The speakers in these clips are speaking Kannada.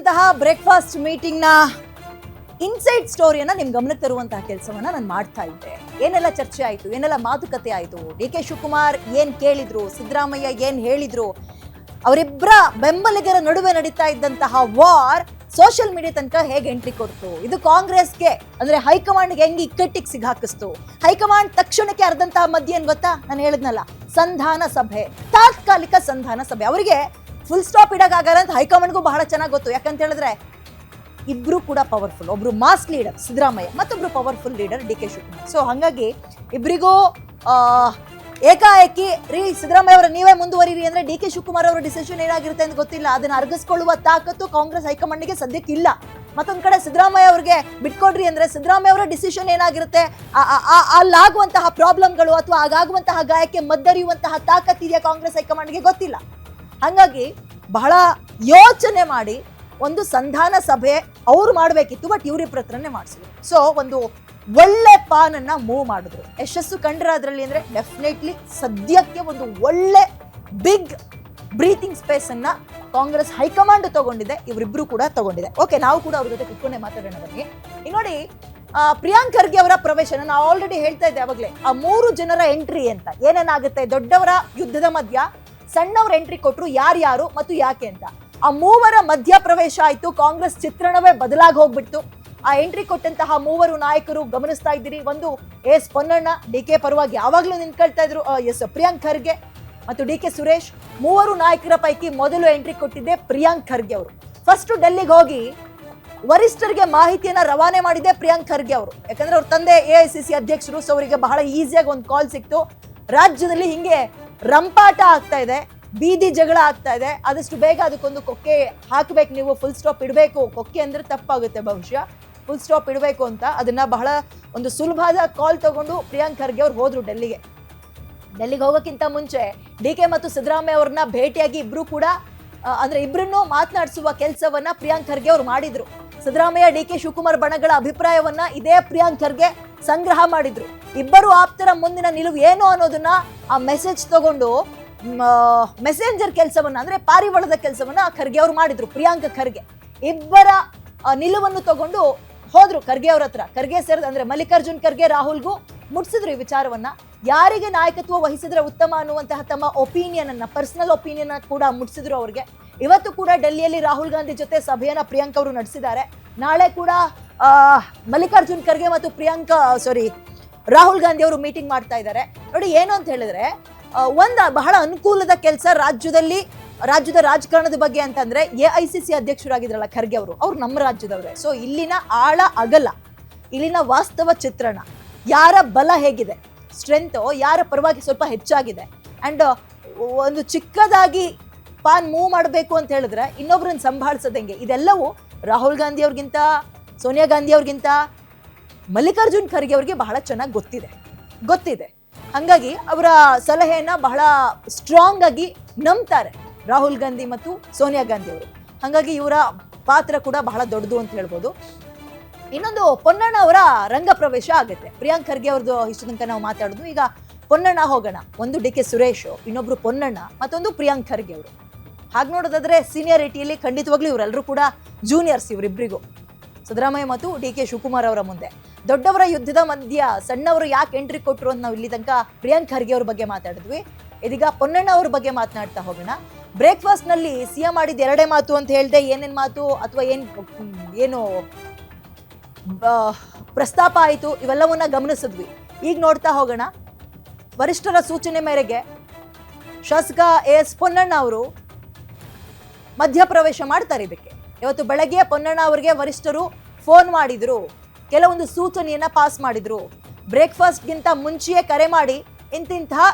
ನಡೆದಂತಹ ಬ್ರೇಕ್ಫಾಸ್ಟ್ ಮೀಟಿಂಗ್ನ ಇನ್ಸೈಡ್ ಸ್ಟೋರಿಯನ್ನ ನಿಮ್ ಗಮನಕ್ಕೆ ತರುವಂತಹ ಕೆಲಸವನ್ನ ನಾನು ಮಾಡ್ತಾ ಇದ್ದೆ. ಏನೆಲ್ಲ ಚರ್ಚೆ ಆಯ್ತು, ಏನೆಲ್ಲ ಮಾತುಕತೆ ಆಯ್ತು, ಡಿ.ಕೆ. ಶಿವಕುಮಾರ್ ಏನ್ ಕೇಳಿದ್ರು, ಸಿದ್ದರಾಮಯ್ಯ ಏನ್ ಹೇಳಿದ್ರು, ಅವರಿಬ್ಬರ ಬೆಂಬಲಿಗರ ನಡುವೆ ನಡೀತಾ ಇದ್ದಂತಹ ವಾರ್ ಸೋಷಿಯಲ್ ಮೀಡಿಯಾ ತನಕ ಹೇಗೆ ಎಂಟ್ರಿ ಕೊಡ್ತು, ಇದು ಕಾಂಗ್ರೆಸ್ಗೆ ಅಂದ್ರೆ ಹೈಕಮಾಂಡ್ಗೆ ಹೆಂಗೆ ಇಕ್ಕಟ್ಟಿಗೆ ಸಿಗಾಕಿಸ್ತು. ಹೈಕಮಾಂಡ್ ತಕ್ಷಣಕ್ಕೆ ಅರ್ಧಂತಹ ಮಧ್ಯ ಏನ್ ಗೊತ್ತಾ, ನಾನು ಹೇಳಿದ್ನಲ್ಲ, ಸಂಧಾನ ಸಭೆ, ತಾತ್ಕಾಲಿಕ ಸಂಧಾನ ಸಭೆ. ಅವರಿಗೆ ಫುಲ್ ಸ್ಟಾಪ್ ಇಡಕ್ಕಾಗಲ್ಲ ಅಂತ ಹೈಕಮಾಂಡ್ಗೂ ಬಹಳ ಚೆನ್ನಾಗಿ ಗೊತ್ತು. ಯಾಕಂತ ಹೇಳಿದ್ರೆ ಇಬ್ರು ಕೂಡ ಪವರ್ಫುಲ್, ಒಬ್ರು ಮಾಸ್ ಲೀಡರ್ ಸಿದ್ದರಾಮಯ್ಯ, ಮತ್ತೊಬ್ರು powerful leader D K. Shivakumar. So ಹಾಗಾಗಿ ಇಬ್ಬರಿಗೂ ಏಕಾಏಕಿ ಸಿದ್ದರಾಮಯ್ಯ ಅವರ ನೀವೇ ಮುಂದುವರಿರಿ ಅಂದ್ರೆ ಡಿ.ಕೆ. ಶಿವಕುಮಾರ್ ಅವರ ಡಿಸಿಷನ್ ಏನಾಗಿರುತ್ತೆ ಅಂತ ಗೊತ್ತಿಲ್ಲ. ಅದನ್ನ ಅರ್ಗಿಸ್ಕೊಳ್ಳುವ ತಾಕತ್ತು ಕಾಂಗ್ರೆಸ್ ಹೈಕಮಾಂಡ್ಗೆ ಸದ್ಯಕ್ಕೆ ಇಲ್ಲ. ಮತ್ತೊಂದ್ ಕಡೆ ಸಿದ್ದರಾಮಯ್ಯ ಅವ್ರಿಗೆ ಬಿಟ್ಕೊಡ್ರಿ ಅಂದ್ರೆ ಸಿದ್ದರಾಮಯ್ಯ ಅವರ ಡಿಸಿಷನ್ ಏನಾಗಿರುತ್ತೆ, ಅಲ್ಲಾಗುವಂತಹ ಪ್ರಾಬ್ಲಮ್ಗಳು ಅಥವಾ ಆಗಾಗುವಂತಹ ಗಾಯಕ್ಕೆ ಮದ್ದರಿಯುವಂತಹ ತಾಕತ್ತಿದೆಯಾ ಕಾಂಗ್ರೆಸ್ ಹೈಕಮಾಂಡ್ಗೆ ಗೊತ್ತಿಲ್ಲ. ಹಾಗಾಗಿ ಬಹಳ ಯೋಚನೆ ಮಾಡಿ ಒಂದು ಸಂಧಾನ ಸಭೆ ಅವ್ರು ಮಾಡ್ಬೇಕಿತ್ತು, ಬಟ್ ಇವ್ರಿಬ್ರ ಹತ್ರನೇ ಮಾಡಿಸಿದ್ರು. ಸೊ ಒಂದು ಒಳ್ಳೆ ಪಾನನ್ನ ಮೂವ್ ಮಾಡಿದ್ರು. ಯಶಸ್ಸು ಕಂಡ್ರೆ ಅದರಲ್ಲಿ ಅಂದ್ರೆ ಡೆಫಿನೆಟ್ಲಿ ಸದ್ಯಕ್ಕೆ ಒಂದು ಒಳ್ಳೆ ಬಿಗ್ ಬ್ರೀತಿಂಗ್ ಸ್ಪೇಸ್ ಅನ್ನ ಕಾಂಗ್ರೆಸ್ ಹೈಕಮಾಂಡ್ ತಗೊಂಡಿದೆ, ಇವರಿಬ್ರು ಕೂಡ ತಗೊಂಡಿದೆ. ಓಕೆ, ನಾವು ಕೂಡ ಅವ್ರ ಜೊತೆ ಕುತ್ಕೊಂಡೆ ಮಾತಾಡೋಣ ಬನ್ನಿ. ಈಗ ನೋಡಿ, ಪ್ರಿಯಾಂಕ್ ಖರ್ಗೆ ಅವರ ಪ್ರವೇಶನ ನಾವು ಆಲ್ರೆಡಿ ಹೇಳ್ತಾ ಇದ್ದೆ ಅವಾಗಲೇ, ಆ 3 ಜನರ ಎಂಟ್ರಿ ಅಂತ ಏನೇನಾಗುತ್ತೆ, ದೊಡ್ಡವರ ಯುದ್ಧದ ಮಧ್ಯ ಸಣ್ಣವ್ರ ಎಂಟ್ರಿ ಕೊಟ್ರು, ಯಾರ್ಯಾರು ಮತ್ತು ಯಾಕೆ ಅಂತ. ಆ 3 ಮಧ್ಯ ಪ್ರವೇಶ ಆಯ್ತು. ಕಾಂಗ್ರೆಸ್ ಚಿತ್ರಣವೇ ಬದಲಾಗಿ ಹೋಗ್ಬಿಡ್ತು. ಆ ಎಂಟ್ರಿ ಕೊಟ್ಟಂತಹ 3 ನಾಯಕರು ಗಮನಿಸ್ತಾ ಇದ್ದೀರಿ. ಒಂದು ಎಸ್ ಪೊನ್ನಣ್ಣ, ಡಿ.ಕೆ. ಪರವಾಗಿ ಯಾವಾಗ್ಲೂ ನಿಂತ್ಕೊಳ್ತಾ ಇದ್ರು ಪ್ರಿಯಾಂಕ್ ಖರ್ಗೆ ಮತ್ತು ಡಿ.ಕೆ. ಸುರೇಶ್. 3 ನಾಯಕರ ಪೈಕಿ ಮೊದಲು ಎಂಟ್ರಿ ಕೊಟ್ಟಿದ್ದೆ ಪ್ರಿಯಾಂಕ್ ಖರ್ಗೆ ಅವರು. ಫಸ್ಟ್ ಡೆಲ್ಲಿಗೆ ಹೋಗಿ ವರಿಷ್ಠರಿಗೆ ಮಾಹಿತಿಯನ್ನ ರವಾನೆ ಮಾಡಿದೆ ಪ್ರಿಯಾಂಕ್ ಖರ್ಗೆ ಅವರು. ಯಾಕಂದ್ರೆ ಅವ್ರ ತಂದೆ AICC ಅಧ್ಯಕ್ಷರು, ಸೊ ಅವರಿಗೆ ಬಹಳ ಈಸಿಯಾಗಿ ಒಂದು ಕಾಲ್ ಸಿಕ್ತು. ರಾಜ್ಯದಲ್ಲಿ ಹಿಂಗೆ ರಂಪಾಟ ಆಗ್ತಾ ಇದೆ, ಬೀದಿ ಜಗಳ ಆಗ್ತಾ ಇದೆ, ಆದಷ್ಟು ಬೇಗ ಅದಕ್ಕೊಂದು ಕೊಕ್ಕೆ ಹಾಕ್ಬೇಕು, ನೀವು ಫುಲ್ ಸ್ಟಾಪ್ ಇಡಬೇಕು. ಕೊಕ್ಕೆ ಅಂದ್ರೆ ತಪ್ಪಾಗುತ್ತೆ ಬಹುಶಃ, ಫುಲ್ ಸ್ಟಾಪ್ ಇಡಬೇಕು ಅಂತ. ಅದನ್ನ ಬಹಳ ಒಂದು ಸುಲಭವಾದ ಕಾಲ್ ತಗೊಂಡು ಪ್ರಿಯಾಂಕ್ ಖರ್ಗೆ ಅವ್ರು ಹೋದ್ರು ಡೆಲ್ಲಿಗೆ ಹೋಗೋಕ್ಕಿಂತ ಮುಂಚೆ ಡಿ.ಕೆ. ಮತ್ತು ಸಿದ್ದರಾಮಯ್ಯ ಅವ್ರನ್ನ ಭೇಟಿಯಾಗಿ ಇಬ್ರು ಕೂಡ ಅಂದ್ರೆ ಇಬ್ರನ್ನೂ ಮಾತನಾಡಿಸುವ ಕೆಲಸವನ್ನ ಪ್ರಿಯಾಂಕ್ ಖರ್ಗೆ ಅವ್ರು ಮಾಡಿದ್ರು. ಸಿದ್ದರಾಮಯ್ಯ, ಡಿ.ಕೆ. ಶಿವಕುಮಾರ್ ಬಣಗಳ ಅಭಿಪ್ರಾಯವನ್ನ ಇದೇ ಪ್ರಿಯಾಂಕ್ ಖರ್ಗೆ ಸಂಗ್ರಹ ಮಾಡಿದ್ರು. ಇಬ್ಬರು ಆಪ್ತರ ಮುಂದಿನ ನಿಲುವು ಏನು ಅನ್ನೋದನ್ನ ಆ ಮೆಸೇಜ್ ತಗೊಂಡು ಮೆಸೆಂಜರ್ ಕೆಲಸವನ್ನ ಅಂದ್ರೆ ಪಾರಿವಾಳದ ಕೆಲಸವನ್ನ ಖರ್ಗೆ ಅವರು ಮಾಡಿದ್ರು. ಪ್ರಿಯಾಂಕ್ ಖರ್ಗೆ ಇಬ್ಬರ ನಿಲುವನ್ನು ತಗೊಂಡು ಹೋದ್ರು ಖರ್ಗೆ ಅವ್ರ ಹತ್ರ. ಖರ್ಗೆ ಸೇರಿದ ಅಂದ್ರೆ ಮಲ್ಲಿಕಾರ್ಜುನ್ ಖರ್ಗೆ, ರಾಹುಲ್ಗೂ ಮುಟ್ಸಿದ್ರು ಈ ವಿಚಾರವನ್ನ. ಯಾರಿಗೆ ನಾಯಕತ್ವ ವಹಿಸಿದ್ರೆ ಉತ್ತಮ ಅನ್ನುವಂತಹ ತಮ್ಮ ಒಪಿನಿಯನ್ ಅನ್ನ, ಪರ್ಸನಲ್ ಒಪಿನಿಯನ್ ಕೂಡ ಮುಟ್ಸಿದ್ರು ಅವ್ರಿಗೆ. ಇವತ್ತು ಕೂಡ ಡೆಲ್ಲಿಯಲ್ಲಿ ರಾಹುಲ್ ಗಾಂಧಿ ಜೊತೆ ಸಭೆಯನ್ನ ಪ್ರಿಯಾಂಕ್ ಅವರು ನಡೆಸಿದ್ದಾರೆ. ನಾಳೆ ಕೂಡ ಮಲ್ಲಿಕಾರ್ಜುನ್ ಖರ್ಗೆ ಮತ್ತು ರಾಹುಲ್ ಗಾಂಧಿ ಅವರು ಮೀಟಿಂಗ್ ಮಾಡ್ತಾ ಇದ್ದಾರೆ. ನೋಡಿ, ಏನು ಅಂತ ಹೇಳಿದ್ರೆ ಬಹಳ ಅನುಕೂಲದ ಕೆಲಸ ರಾಜ್ಯದ ರಾಜಕಾರಣದ ಬಗ್ಗೆ ಅಂತಂದ್ರೆ AICC ಅಧ್ಯಕ್ಷರಾಗಿದ್ರಲ್ಲ ಖರ್ಗೆ ಅವರು ನಮ್ಮ ರಾಜ್ಯದವ್ರೆ. ಸೊ ಇಲ್ಲಿನ ಆಳ ಅಗಲ, ಇಲ್ಲಿನ ವಾಸ್ತವ ಚಿತ್ರಣ, ಯಾರ ಬಲ ಹೇಗಿದೆ, ಸ್ಟ್ರೆಂತ್ ಯಾರ ಪರವಾಗಿ ಸ್ವಲ್ಪ ಹೆಚ್ಚಾಗಿದೆ, ಅಂಡ್ ಒಂದು ಚಿಕ್ಕದಾಗಿ ಪಾನ್ ಮೂವ್ ಮಾಡಬೇಕು ಅಂತ ಹೇಳಿದ್ರೆ ಇನ್ನೊಬ್ರನ್ನ ಸಂಭಾಳಿಸೋದಂಗೆ, ಇದೆಲ್ಲವೂ ರಾಹುಲ್ ಗಾಂಧಿ ಅವ್ರಿಗಿಂತ, ಸೋನಿಯಾ ಗಾಂಧಿ ಅವ್ರಿಗಿಂತ ಮಲ್ಲಿಕಾರ್ಜುನ್ ಖರ್ಗೆ ಅವ್ರಿಗೆ ಬಹಳ ಚೆನ್ನಾಗಿ ಗೊತ್ತಿದೆ. ಹಾಗಾಗಿ ಅವರ ಸಲಹೆಯನ್ನ ಬಹಳ ಸ್ಟ್ರಾಂಗ್ ಆಗಿ ನಂಬ್ತಾರೆ ರಾಹುಲ್ ಗಾಂಧಿ ಮತ್ತು ಸೋನಿಯಾ ಗಾಂಧಿ ಅವರು. ಹಾಗಾಗಿ ಇವರ ಪಾತ್ರ ಕೂಡ ಬಹಳ ದೊಡ್ಡದು ಅಂತ ಹೇಳ್ಬೋದು. ಇನ್ನೊಂದು, ಪೊನ್ನಣ್ಣ ಅವರ ರಂಗ ಪ್ರವೇಶ ಆಗುತ್ತೆ. ಪ್ರಿಯಾಂಕ್ ಖರ್ಗೆ ಅವ್ರದ್ದು ಇಷ್ಟು ತನಕ ನಾವು ಮಾತಾಡೋದು. ಈಗ ಪೊನ್ನಣ್ಣ ಹೋಗೋಣ. ಒಂದು ಡಿ.ಕೆ. ಸುರೇಶ್, ಇನ್ನೊಬ್ರು ಪೊನ್ನಣ್ಣ, ಮತ್ತೊಂದು ಪ್ರಿಯಾಂಕ್ ಖರ್ಗೆ ಅವರು. ಹಾಗೆ ನೋಡೋದಾದ್ರೆ ಸೀನಿಯರಿಟಿಯಲ್ಲಿ ಖಂಡಿತವಾಗ್ಲೂ ಇವರೆಲ್ಲರೂ ಕೂಡ ಜೂನಿಯರ್ಸ್ ಇವರಿಬ್ಬರಿಗೂ, ಸಿದ್ದರಾಮಯ್ಯ ಮತ್ತು ಡಿ.ಕೆ. ಶಿವಕುಮಾರ್ ಅವರ ಮುಂದೆ. ದೊಡ್ಡವರ ಯುದ್ಧದ ಮಧ್ಯ ಸಣ್ಣವರು ಯಾಕೆ ಎಂಟ್ರಿ ಕೊಟ್ಟರು ಅಂತ ನಾವು ಇಲ್ಲಿ ತನಕ ಪ್ರಿಯಾಂಕ್ ಖರ್ಗೆ ಅವ್ರ ಬಗ್ಗೆ ಮಾತಾಡಿದ್ವಿ. ಇದೀಗ ಪೊನ್ನಣ್ಣ ಅವ್ರ ಬಗ್ಗೆ ಮಾತನಾಡ್ತಾ ಹೋಗೋಣ. ಬ್ರೇಕ್ಫಾಸ್ಟ್ ನಲ್ಲಿ ಸಿಎಂ ಮಾಡಿದ 2 ಮಾತು ಅಂತ ಹೇಳ್ದೆ, ಏನೇನ್ ಮಾತು ಅಥವಾ ಏನು ಪ್ರಸ್ತಾಪ ಆಯಿತು ಇವೆಲ್ಲವನ್ನ ಗಮನಿಸಿದ್ವಿ. ಈಗ ನೋಡ್ತಾ ಹೋಗೋಣ. ವರಿಷ್ಠರ ಸೂಚನೆ ಮೇರೆಗೆ ಶಾಸಕ AS ಪೊನ್ನಣ್ಣ ಅವರು ಮಧ್ಯಪ್ರವೇಶ ಮಾಡ್ತಾರೆ. ಇದಕ್ಕೆ ಇವತ್ತು ಬೆಳಗ್ಗೆ ಪೊನ್ನಣ್ಣ ಅವರಿಗೆ ವರಿಷ್ಠರು ಫೋನ್ ಮಾಡಿದ್ರು, ಕೆಲವೊಂದು ಸೂಚನೆಯನ್ನ ಪಾಸ್ ಮಾಡಿದ್ರು. ಬ್ರೇಕ್ಫಾಸ್ಟ್ಗಿಂತ ಮುಂಚೆಯೇ ಕರೆ ಮಾಡಿ ಇಂತಿಂತಹ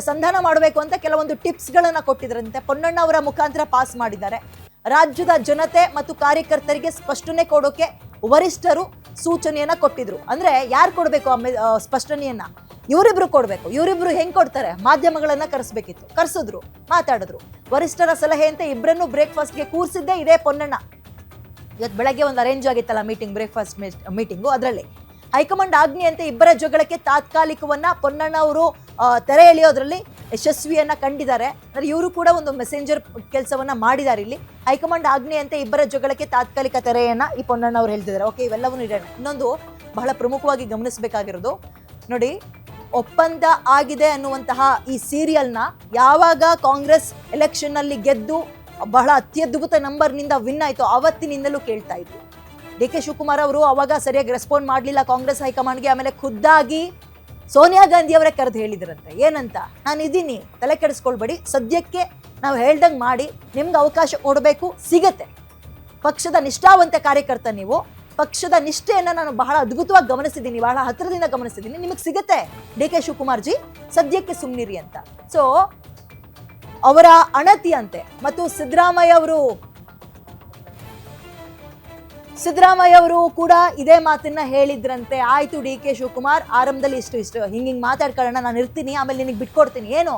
ಸಂಧಾನ ಮಾಡಬೇಕು ಅಂತ ಕೆಲವೊಂದು ಟಿಪ್ಸ್ ಗಳನ್ನ ಕೊಟ್ಟಿದ್ರಂತೆ. ಪೊನ್ನಣ್ಣ ಅವರ ಮುಖಾಂತರ ಪಾಸ್ ಮಾಡಿದ್ದಾರೆ. ರಾಜ್ಯದ ಜನತೆ ಮತ್ತು ಕಾರ್ಯಕರ್ತರಿಗೆ ಸ್ಪಷ್ಟನೆ ಕೊಡೋಕೆ ವರಿಷ್ಠರು ಸೂಚನೆಯನ್ನ ಕೊಟ್ಟಿದ್ರು. ಅಂದ್ರೆ ಯಾರು ಕೊಡ್ಬೇಕು ಸ್ಪಷ್ಟನೆಯನ್ನ? ಇವರಿಬ್ರು ಕೊಡ್ಬೇಕು. ಇವರಿಬ್ರು ಹೆಂಗ್ ಕೊಡ್ತಾರೆ? ಮಾಧ್ಯಮಗಳನ್ನ ಕರೆಸ್ಬೇಕಿತ್ತು, ಕರೆಸಿದ್ರು, ಮಾತಾಡಿದ್ರು. ವರಿಷ್ಠರ ಸಲಹೆ ಅಂತ ಇಬ್ಬರನ್ನು ಬ್ರೇಕ್ಫಾಸ್ಟ್ಗೆ ಕೂರಿಸಿದ್ದೆ ಇದೇ ಪೊನ್ನಣ್ಣ. ಇವತ್ತು ಬೆಳಗ್ಗೆ ಒಂದು ಅರೇಂಜ್ ಆಗಿತ್ತಲ್ಲ ಬ್ರೇಕ್ಫಾಸ್ಟ್ ಮೀಟಿಂಗು, ಅದರಲ್ಲಿ ಹೈಕಮಾಂಡ್ ಆಜ್ಞೆಯಂತೆ ಇಬ್ಬರ ಜಗಳಕ್ಕೆ ತಾತ್ಕಾಲಿಕವನ್ನ ಪೊನ್ನಣ್ಣ ಅವರು ತೆರೆ ಎಳೆಯೋದ್ರಲ್ಲಿ ಯಶಸ್ವಿಯನ್ನ ಕಂಡಿದ್ದಾರೆ. ಅಂದ್ರೆ ಇವರು ಕೂಡ ಒಂದು ಮೆಸೆಂಜರ್ ಕೆಲಸವನ್ನ ಮಾಡಿದ್ದಾರೆ. ಇಲ್ಲಿ ಹೈಕಮಾಂಡ್ ಆಜ್ಞೆಯಂತೆ ಇಬ್ಬರ ಜಗಳಕ್ಕೆ ತಾತ್ಕಾಲಿಕ ತೆರೆಯನ್ನ ಈ ಪೊನ್ನಣ್ಣ ಅವರು ಹೇಳ್ತಿದ್ದಾರೆ. ಓಕೆ, ಇವೆಲ್ಲವನ್ನೂ ಇಡೋಣ. ಇನ್ನೊಂದು ಬಹಳ ಪ್ರಮುಖವಾಗಿ ಗಮನಿಸಬೇಕಾಗಿರೋದು ನೋಡಿ, ಒಪ್ಪಂದ ಆಗಿದೆ ಅನ್ನುವಂತಹ ಈ ಸೀರಿಯಲ್ನ ಯಾವಾಗ ಕಾಂಗ್ರೆಸ್ ಎಲೆಕ್ಷನ್ ಅಲ್ಲಿ ಗೆದ್ದು ಬಹಳ ಅತ್ಯದ್ಭುತ ನಂಬರ್ನಿಂದ ವಿನ್ ಆಯ್ತು ಅವತ್ತಿನಿಂದಲೂ ಕೇಳ್ತಾ ಇದ್ರು. ಡಿ ಕೆ ಶಿವಕುಮಾರ್ ಅವರು ಅವಾಗ ಸರಿಯಾಗಿ ರೆಸ್ಪಾಂಡ್ ಮಾಡಲಿಲ್ಲ ಕಾಂಗ್ರೆಸ್ ಹೈಕಮಾಂಡ್ಗೆ. ಆಮೇಲೆ ಖುದ್ದಾಗಿ ಸೋನಿಯಾ ಗಾಂಧಿ ಅವರೇ ಕರೆದು ಹೇಳಿದ್ರಂತೆ, ಏನಂತ, ನಾನು ಇದೀನಿ, ತಲೆ ಕೆಡಿಸ್ಕೊಳ್ಬೇಡಿ, ಸದ್ಯಕ್ಕೆ ನಾವು ಹೇಳ್ದಂಗೆ ಮಾಡಿ, ನಿಮ್ಗೆ ಅವಕಾಶ ಕೊಡಬೇಕು, ಸಿಗತ್ತೆ. ಪಕ್ಷದ ನಿಷ್ಠಾವಂತ ಕಾರ್ಯಕರ್ತ ನೀವು, ಪಕ್ಷದ ನಿಷ್ಠೆಯನ್ನ ನಾನು ಬಹಳ ಅದ್ಭುತವಾಗಿ ಗಮನಿಸಿದ್ದೀನಿ, ಬಹಳ ಹತ್ತಿರದಿಂದ ಗಮನಿಸಿದ್ದೀನಿ, ನಿಮಗೆ ಸಿಗತ್ತೆ ಡಿ ಕೆ ಶಿವಕುಮಾರ್ ಜಿ, ಸದ್ಯಕ್ಕೆ ಸುಮ್ನಿರಿ ಅಂತ. ಸೊ ಅವರ ಅಣತಿ ಅಂತೆ. ಮತ್ತು ಸಿದ್ದರಾಮಯ್ಯ ಅವರು ಕೂಡ ಇದೇ ಮಾತನ್ನ ಹೇಳಿದ್ರಂತೆ. ಆಯ್ತು ಡಿ ಕೆ ಶಿವಕುಮಾರ್, ಆರಂಭದಲ್ಲಿ ಇಷ್ಟು ಹಿಂಗ್ ಮಾತಾಡ್ಕೊಳ್ಳೋಣ, ನಾನು ಇರ್ತೀನಿ, ಆಮೇಲೆ ನಿನಗೆ ಬಿಟ್ಕೊಡ್ತೀನಿ, ಏನು